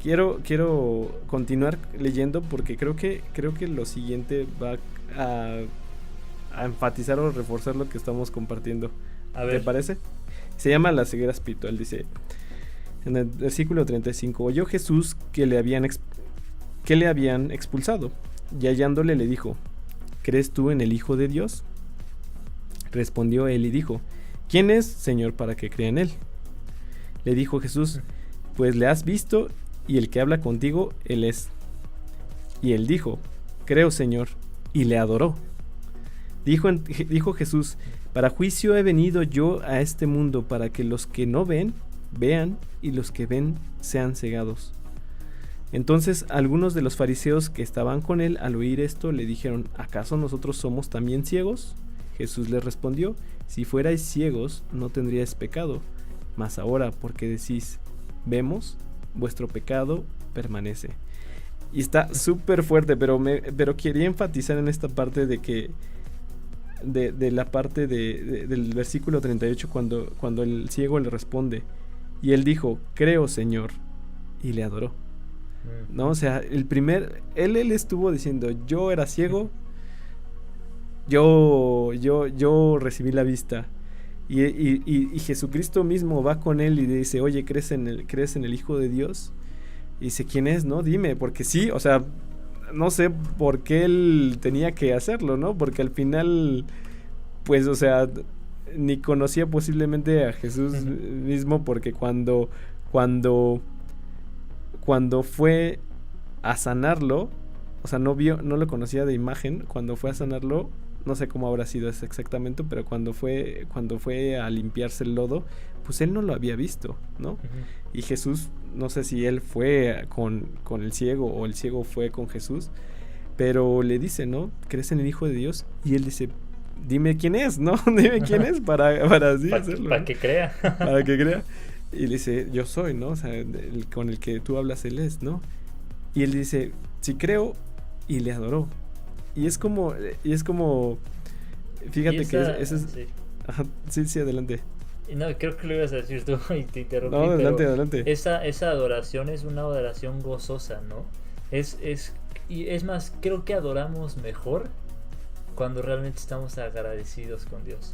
quiero continuar leyendo porque creo que lo siguiente va a enfatizar o reforzar lo que estamos compartiendo. A ver. ¿Te parece? Se llama la ceguera espiritual. Dice en el versículo 35: oyó Jesús que le habían expulsado, y hallándole le dijo: ¿crees tú en el Hijo de Dios? Respondió él y dijo: ¿quién es, Señor, para que crea en él? Le dijo Jesús: pues le has visto, y el que habla contigo, él es. Y él dijo: creo, Señor, y le adoró. Dijo Jesús: para juicio he venido yo a este mundo, para que los que no ven, vean, y los que ven sean cegados. Entonces algunos de los fariseos que estaban con él, al oír esto, le dijeron: ¿acaso nosotros somos también ciegos? Jesús les respondió: si fuerais ciegos, no tendríais pecado, mas ahora, porque decís, vemos, vuestro pecado permanece. Y está súper fuerte, pero quería enfatizar en esta parte de que de la parte del versículo 38 cuando el ciego le responde. Y él dijo, creo, Señor, y le adoró. ¿No? O sea, él estuvo diciendo, yo era ciego, yo recibí la vista. Y Jesucristo mismo va con él y dice, oye, ¿crees en el Hijo de Dios? Y dice, ¿quién es? ¿No? Dime, porque sí, o sea, no sé por qué él tenía que hacerlo, ¿no? Porque al final, pues, o sea, ni conocía posiblemente a Jesús mismo, porque cuando fue a sanarlo, o sea, no lo conocía de imagen, cuando fue a sanarlo, no sé cómo habrá sido eso exactamente, pero cuando fue a limpiarse el lodo, pues él no lo había visto, ¿no? Uh-huh. Y Jesús, no sé si él fue con el ciego o el ciego fue con Jesús, pero le dice, ¿no? ¿Crees en el Hijo de Dios? Y él dice, dime quién es, ¿no? Dime quién es para así hacerlo. Para que crea. Para que crea. Y le dice, yo soy, ¿no? O sea, con el que tú hablas, él es, ¿no? Y él dice, sí creo, y le adoró. Y es como, fíjate que eso es... Sí. Ajá, sí, adelante. No, creo que lo ibas a decir tú y te interrumpí. No, adelante. Esa adoración es una adoración gozosa, ¿no? Y es más, creo que adoramos mejor cuando realmente estamos agradecidos con Dios,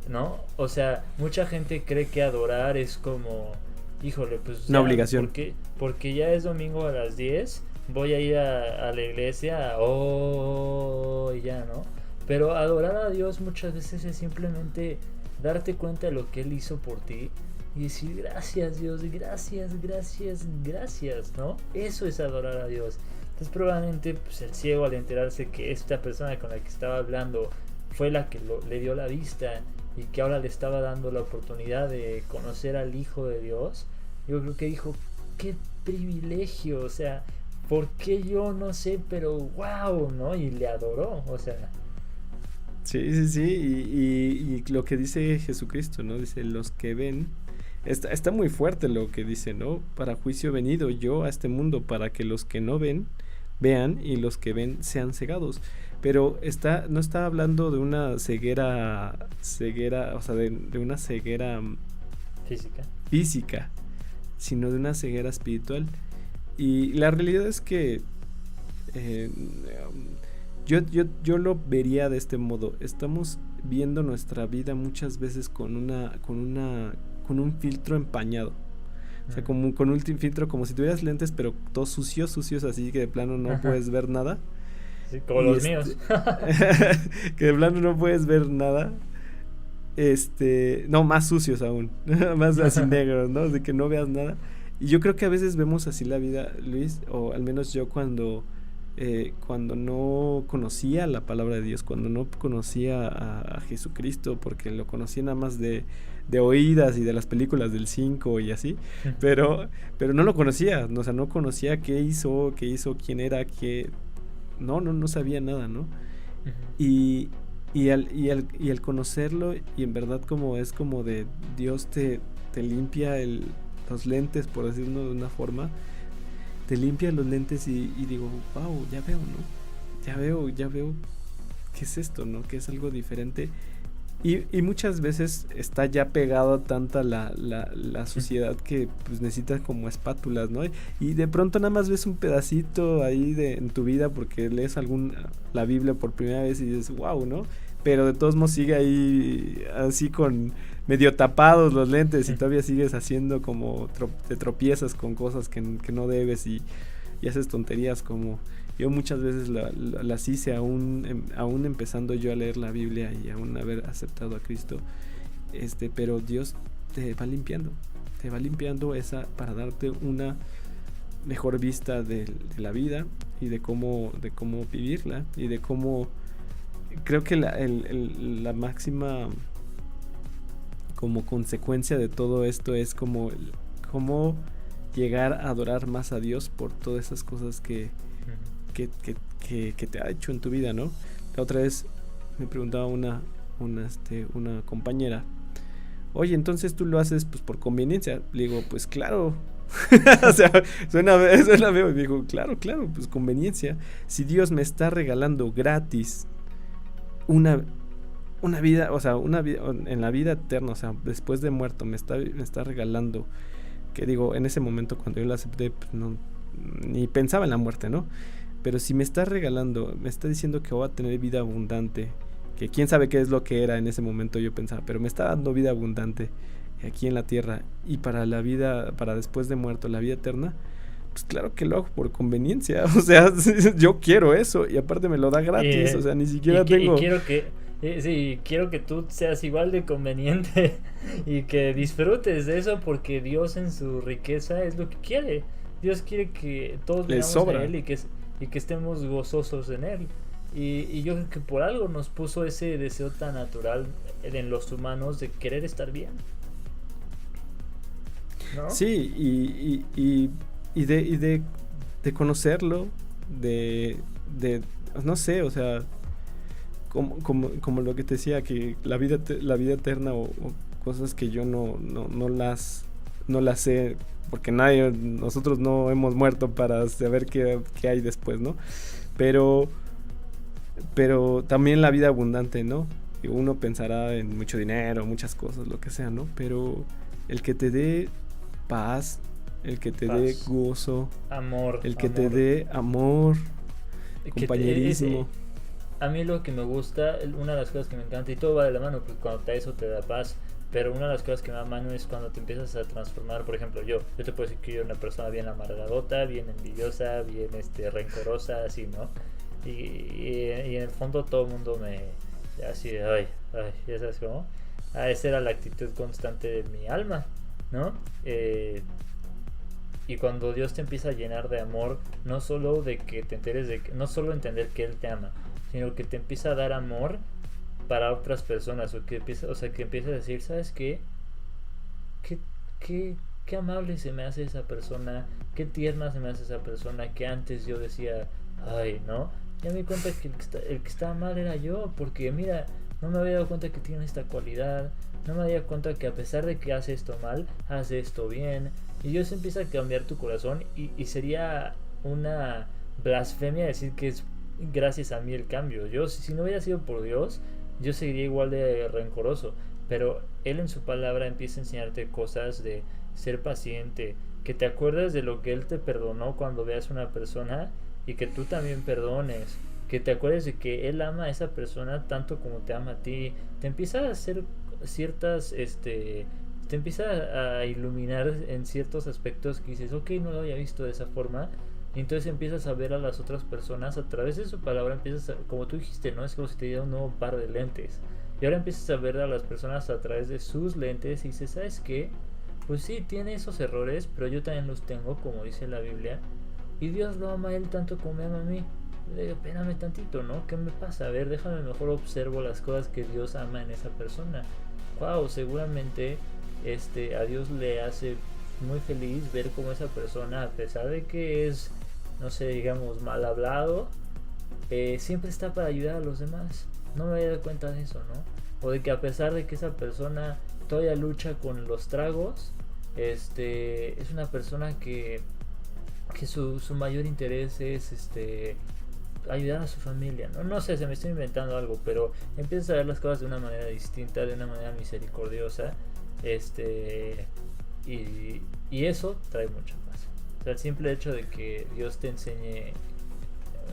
¿no? O sea, mucha gente cree que adorar es como, híjole, pues... Una obligación. Porque ya es domingo a las 10, voy a ir a la iglesia, y ya, ¿no? Pero adorar a Dios muchas veces es simplemente darte cuenta de lo que Él hizo por ti y decir, gracias Dios, gracias, ¿no? Eso es adorar a Dios. Entonces probablemente pues, el ciego, al enterarse que esta persona con la que estaba hablando fue la que le dio la vista y que ahora le estaba dando la oportunidad de conocer al Hijo de Dios, yo creo que dijo, qué privilegio, o sea, ¿por qué yo? No sé, pero wow, ¿no? Y le adoró, o sea. Sí, y lo que dice Jesucristo, ¿no? Dice, los que ven, está muy fuerte lo que dice, ¿no? Para juicio he venido yo a este mundo, para que los que no ven, vean, y los que ven sean cegados. Pero no está hablando de una ceguera, o sea, de una ceguera física, sino de una ceguera espiritual. Y la realidad es que yo lo vería de este modo. Estamos viendo nuestra vida muchas veces con un filtro empañado. O sea, como con un filtro como si tuvieras lentes, pero todos sucios, así que de plano no puedes ver nada. Sí, como los míos. Que de plano no puedes ver nada. No, más sucios aún. Más así negros, ¿no? De que no veas nada. Y yo creo que a veces vemos así la vida, Luis, o al menos yo cuando no conocía la palabra de Dios, cuando no conocía a Jesucristo, porque lo conocía nada más de oídas y de las películas del 5 y así, pero no lo conocía, o sea, no conocía qué hizo, quién era, no sabía nada, ¿no? Uh-huh. Y al conocerlo, y en verdad como es como de Dios te limpia los lentes, por decirlo de una forma, te limpia los lentes y digo, wow, ya veo, ¿no? Ya veo qué es esto, ¿no? Que es algo diferente. Y muchas veces está ya pegado tanta la suciedad que pues necesitas como espátulas, ¿no? Y de pronto nada más ves un pedacito ahí en tu vida porque lees la Biblia por primera vez y dices, wow, ¿no? Pero de todos modos sigue ahí así con medio tapados los lentes y todavía sigues haciendo como te tropiezas con cosas que no debes y haces tonterías, como yo muchas veces las hice aún empezando yo a leer la Biblia y aún haber aceptado a Cristo, pero Dios te va limpiando esa para darte una mejor vista de la vida y de cómo vivirla y de cómo. Creo que la máxima como consecuencia de todo esto es como cómo llegar a adorar más a Dios por todas esas cosas que te ha hecho en tu vida, ¿no? La otra vez me preguntaba una compañera, oye, entonces tú lo haces pues por conveniencia. Le digo, pues claro. O sea, suena feo. Y me dijo, claro, pues conveniencia. Si Dios me está regalando gratis una vida, o sea, una vida en la vida eterna, o sea, después de muerto, me está regalando, que digo, en ese momento cuando yo la acepté, pues no, ni pensaba en la muerte, ¿no? Pero si me está regalando, me está diciendo que voy a tener vida abundante, que quién sabe qué es lo que era en ese momento yo pensaba, pero me está dando vida abundante aquí en la tierra, y para la vida, para después de muerto, la vida eterna, pues claro que lo hago por conveniencia, o sea, yo quiero eso, y aparte me lo da gratis, o sea, ni siquiera tengo... Y quiero que, sí, quiero que tú seas igual de conveniente y que disfrutes de eso, porque Dios en su riqueza es lo que quiere. Dios quiere que todos Le veamos sobra. a Él y que estemos gozosos en Él. Y yo creo que por algo nos puso ese deseo tan natural en los humanos de querer estar bien, ¿no? Sí, de conocerlo, no sé, o sea, como lo que te decía, que la vida eterna o cosas que yo no las sé, porque nosotros no hemos muerto para saber qué hay después, ¿no? Pero también la vida abundante, ¿no? Y uno pensará en mucho dinero, muchas cosas, lo que sea, ¿no? Pero el que te dé paz, el que te dé gozo, amor, el que te dé amor, compañerismo. A mí lo que me gusta, una de las cosas que me encanta, y todo va de la mano, porque cuando te da eso te da paz, pero una de las cosas que me da mano es cuando te empiezas a transformar. Por ejemplo, yo te puedo decir que yo era una persona bien amargadota, bien envidiosa, bien rencorosa, así, ¿no? Y en el fondo todo el mundo me así de ay, ya sabes cómo. Esa era la actitud constante de mi alma, ¿no? Y cuando Dios te empieza a llenar de amor, no solo de que te enteres de que, no solo entender que Él te ama, sino que te empieza a dar amor para otras personas, que empieza a decir, ¿sabes qué? Qué amable se me hace esa persona, qué tierna se me hace esa persona, que antes yo decía, ay, ¿no? Ya me di cuenta que el que estaba mal era yo, porque mira, no me había dado cuenta que tiene esta cualidad, no me había dado cuenta que a pesar de que hace esto mal, hace esto bien, y Dios empieza a cambiar tu corazón, y sería una blasfemia decir que es gracias a mí el cambio. Yo, si no hubiera sido por Dios, yo seguiría igual de rencoroso, pero Él en su palabra empieza a enseñarte cosas de ser paciente, que te acuerdes de lo que Él te perdonó cuando veas a una persona y que tú también perdones, que te acuerdes de que Él ama a esa persona tanto como te ama a ti. Te empieza a hacer ciertas, te empieza a iluminar en ciertos aspectos que dices, ok, no lo había visto de esa forma. Y entonces empiezas a ver a las otras personas a través de su palabra, como tú dijiste, ¿no? Es como si te diera un nuevo par de lentes. Y ahora empiezas a ver a las personas a través de sus lentes y dices, ¿sabes qué? Pues sí, tiene esos errores, pero yo también los tengo, como dice la Biblia. Y Dios lo ama a él tanto como me ama a mí. Espérame tantito, ¿no? ¿Qué me pasa? A ver, déjame mejor observo las cosas que Dios ama en esa persona. Wow, seguramente a Dios le hace muy feliz ver cómo esa persona, a pesar de que es, no sé, digamos, mal hablado, siempre está para ayudar a los demás. No me había dado cuenta de eso, ¿no? O de que a pesar de que esa persona todavía lucha con los tragos, es una persona que su mayor interés es ayudar a su familia, no sé, se me estoy inventando algo, pero empiezas a ver las cosas de una manera distinta, de una manera misericordiosa, y eso trae mucha paz. O sea, el simple hecho de que Dios te enseñe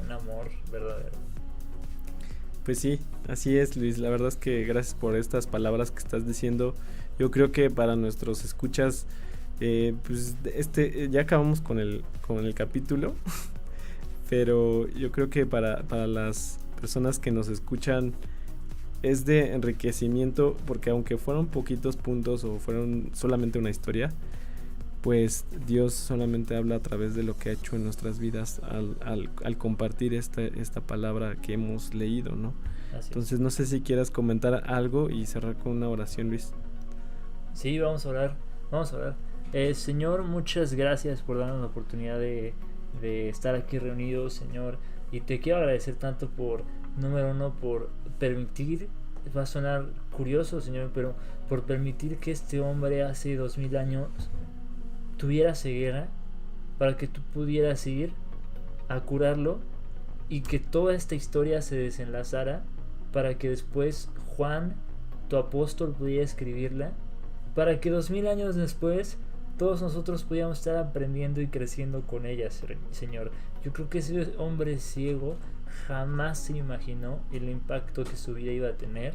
un amor verdadero. Pues sí, así es, Luis. La verdad es que gracias por estas palabras que estás diciendo. Yo creo que para nuestros escuchas, pues ya acabamos con el capítulo. Pero yo creo que para las personas que nos escuchan es de enriquecimiento, porque aunque fueron poquitos puntos o fueron solamente una historia, pues Dios solamente habla a través de lo que ha hecho en nuestras vidas al compartir esta palabra que hemos leído, ¿no? Entonces no sé si quieras comentar algo y cerrar con una oración, Luis. Sí, vamos a orar. Señor, muchas gracias por darnos la oportunidad de estar aquí reunidos, Señor, y te quiero agradecer tanto número uno, por permitir, va a sonar curioso, Señor, pero por permitir que este hombre hace 2000 años tuviera ceguera, para que tú pudieras ir a curarlo y que toda esta historia se desenlazara para que después Juan, tu apóstol, pudiera escribirla, para que 2000 años después todos nosotros pudiéramos estar aprendiendo y creciendo con ella, Señor. Yo creo que ese hombre ciego jamás se imaginó el impacto que su vida iba a tener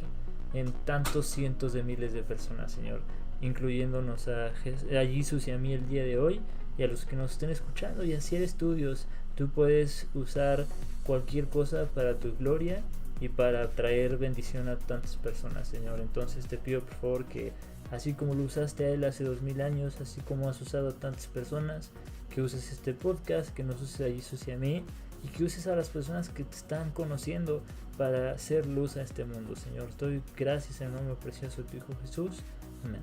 en tantos cientos de miles de personas, Señor, incluyéndonos a Jesús y a mí el día de hoy, y a los que nos estén escuchando. Y así eres tú, Dios. Tú puedes usar cualquier cosa para tu gloria y para traer bendición a tantas personas, Señor. Entonces te pido, por favor, que así como lo usaste a él hace 2000 años, así como has usado a tantas personas, que uses este podcast, que nos uses a Jesús y a mí, y que uses a las personas que te están conociendo para hacer luz a este mundo, Señor. Doy gracias en el nombre precioso de tu Hijo Jesús. Amén.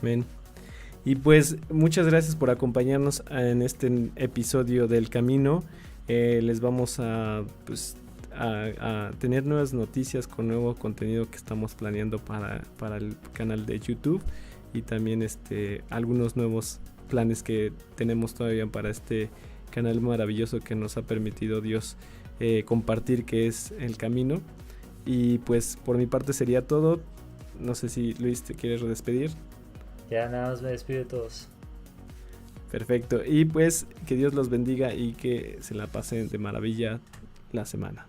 Amén. Y pues muchas gracias por acompañarnos en este episodio del Camino. Les vamos a tener nuevas noticias con nuevo contenido que estamos planeando para el canal de YouTube, y también algunos nuevos planes que tenemos todavía para este canal maravilloso que nos ha permitido Dios compartir, que es el Camino. Y pues por mi parte sería todo. No sé si Luis te quieres despedir. Ya nada más me despido de todos. Perfecto, y pues que Dios los bendiga y que se la pasen de maravilla la semana.